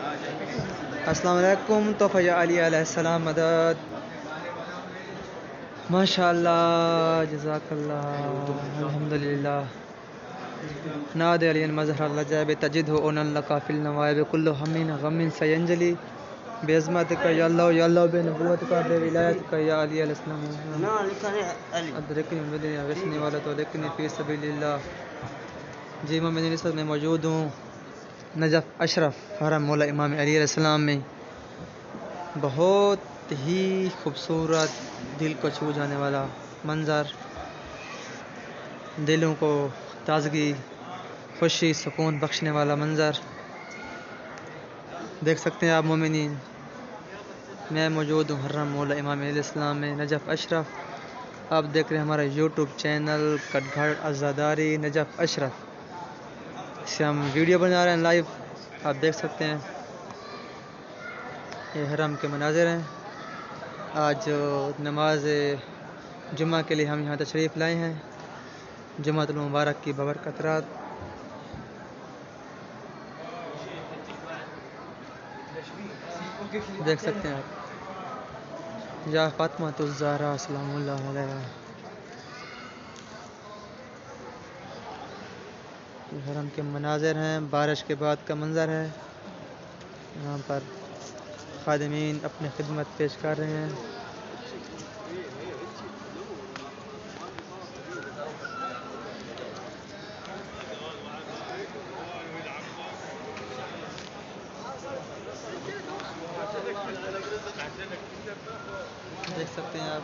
السلام علیکم. تحفہ علی علیہ السلام مدد. ماشاء اللہ, جزاک اللہ, الحمدللہ. نادى علی المظہر العجائب تجدہ اونا لکا فی النوائب کل ہم غم سینجلی بعظمتک یا اللہ یا اللہ بنبوتک بولایتک یا علی علیہ السلام. ادرکنی بدنی وسنی والا تولکنی فی سبیل اللہ. جی میں نسبت میں موجود ہوں نجف اشرف حرم مولا امام علی علیہ السلام میں. بہت ہی خوبصورت, دل کو چھو جانے والا منظر, دلوں کو تازگی, خوشی, سکون بخشنے والا منظر دیکھ سکتے ہیں آپ مومنین. میں موجود ہوں حرم مولا امام علیہ السلام میں, نجف اشرف. آپ دیکھ رہے ہیں ہمارا یوٹیوب چینل کٹ گھر عزاداری نجف اشرف. اس سے ہم ویڈیو بنا رہے ہیں لائیو, آپ دیکھ سکتے ہیں. یہ حرم کے مناظر ہیں. آج نماز جمعہ کے لیے ہم یہاں تشریف لائے ہیں. جمعۃ المبارک کی بابرکت رات. دیکھ سکتے ہیں آپ, یا فاطمہ الزہرا سلام اللہ علیہا. حرم کے مناظر ہیں, بارش کے بعد کا منظر ہے. یہاں پر خادمین اپنی خدمت پیش کر رہے ہیں. دیکھ سکتے ہیں آپ.